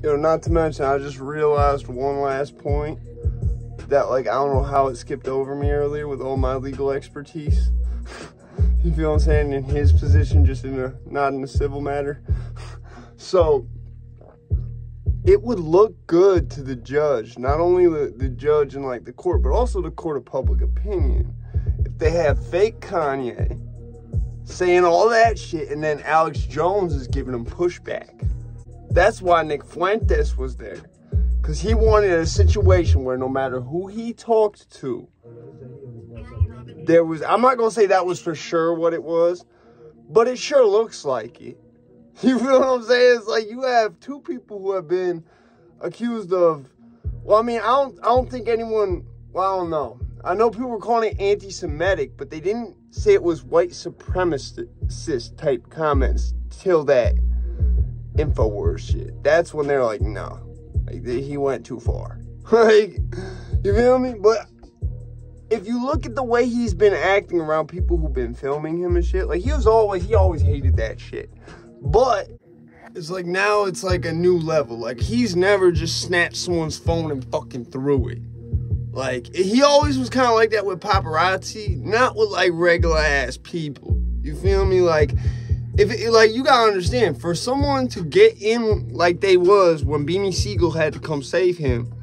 You know, not to mention, I just realized one last point that, like, I don't know how it skipped over me earlier with all my legal expertise. You feel what I'm saying? In his position, just not in a civil matter. So, it would look good to the judge, not only the judge in, like, the court, but also the court of public opinion. If they have fake Kanye saying all that shit, and then Alex Jones is giving him pushback. That's why Nick Fuentes was there. Because he wanted a situation where no matter who he talked to, there was, I'm not going to say that was for sure what it was, but it sure looks like it. You feel what I'm saying? It's like you have two people who have been accused of, well, I mean, I don't think anyone, well, I don't know. I know people were calling it anti-Semitic, but they didn't say it was white supremacist type comments till that InfoWars shit. That's when they're like, no, like he went too far. Like, you feel me? But if you look at the way he's been acting around people who've been filming him and shit, like he always hated that shit. But it's like now it's like a new level. Like he's never just snatched someone's phone and fucking threw it. Like he always was kind of like that with paparazzi, not with like regular ass people. You feel me? Like like you gotta understand, for someone to get in like they was when Beanie Siegel had to come save him,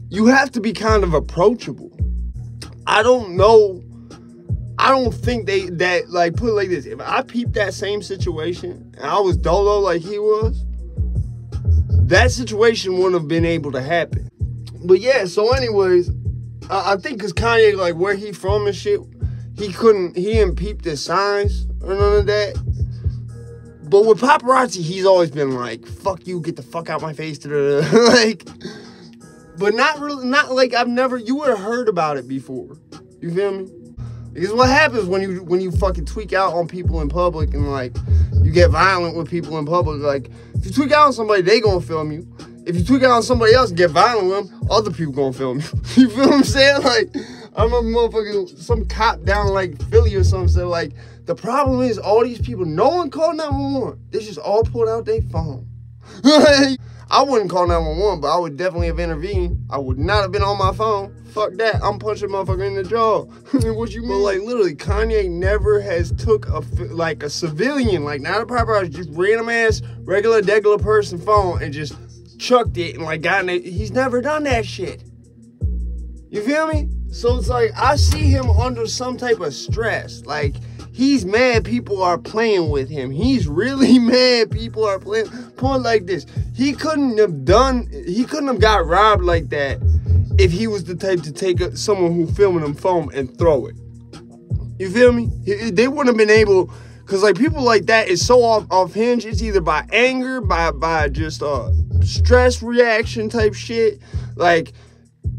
you have to be kind of approachable. I don't think that like, put it like this, if I peeped that same situation and I was dolo like he was, that situation wouldn't have been able to happen. But yeah, so anyways, I think because Kanye, like where he from and shit, he didn't peep the signs or none of that. But with paparazzi, he's always been like, fuck you, get the fuck out my face. Like, but not really, not like you would have heard about it before. You feel me? Because what happens when you fucking tweak out on people in public and like, you get violent with people in public, like, if you tweak out on somebody, they gonna film you. If you tweak out on somebody else and get violent with them, other people gonna film you. You feel what I'm saying? Like, I remember motherfucking some cop down in like Philly or something said like, the problem is all these people, no one called 911. They just all pulled out their phone. I wouldn't call 911, but I would definitely have intervened. I would not have been on my phone. Fuck that. I'm punching a motherfucker in the jaw. What you mean? But like literally, Kanye never has took a civilian, like not a paparazzi, just random ass regular degular person phone and just chucked it and like gotten it. He's never done that shit. You feel me? So it's like I see him under some type of stress. Like he's mad people are playing with him. He's really mad people are playing. Point like this. He couldn't have got robbed like that if he was the type to take someone who filming him phone and throw it. You feel me? They wouldn't have been able, because like people like that is so off hinge. It's either by anger, by just stress reaction type shit. Like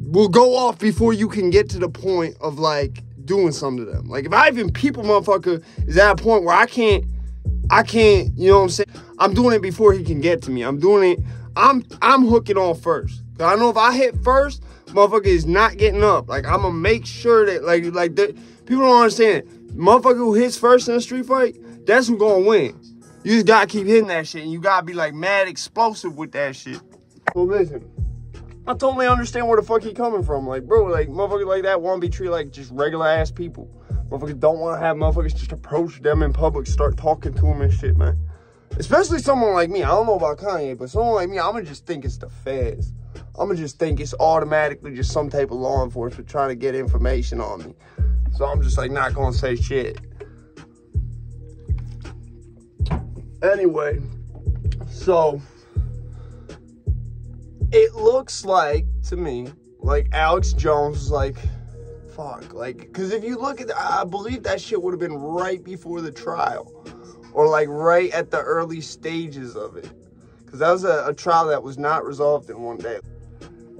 will go off before you can get to the point of like doing something to them. Like if I even peep a motherfucker is at a point where I can't, you know what I'm saying? I'm doing it before he can get to me. I'm doing it, I'm hooking on first. Cause I know if I hit first, motherfucker is not getting up. Like I'm gonna make sure that like people don't understand. Motherfucker who hits first in a street fight, that's who gonna win. You just gotta keep hitting that shit and you gotta be like mad explosive with that shit. Well listen, I totally understand where the fuck he coming from. Like, bro, like, motherfuckers like that want to be treated like just regular ass people. Motherfuckers don't want to have motherfuckers just approach them in public, start talking to them and shit, man. Especially someone like me. I don't know about Kanye, but someone like me, I'm going to just think it's the feds. I'm going to just think it's automatically just some type of law enforcement trying to get information on me. So I'm just, like, not going to say shit. Anyway, so it looks like, to me, like Alex Jones was like, fuck, like, because if you look at, I believe that shit would have been right before the trial, or like right at the early stages of it, because that was a trial that was not resolved in one day.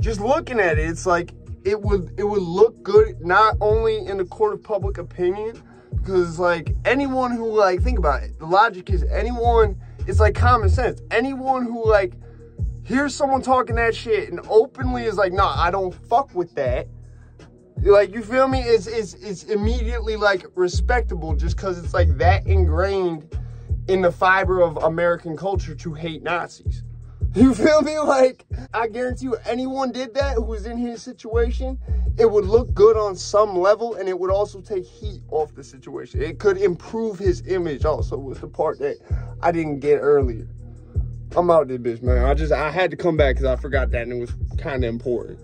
Just looking at it, it's like, it would look good, not only in the court of public opinion, because like, anyone who, like, think about it, the logic is anyone, it's like common sense, anyone who, like, here's someone talking that shit and openly is like, nah, I don't fuck with that. Like, you feel me? It's immediately, like, respectable just because it's, like, that ingrained in the fiber of American culture to hate Nazis. You feel me? Like, I guarantee you, anyone did that who was in his situation, it would look good on some level, and it would also take heat off the situation. It could improve his image also, was the part that I didn't get earlier. I'm out this bitch, man. I had to come back because I forgot that, and it was kind of important.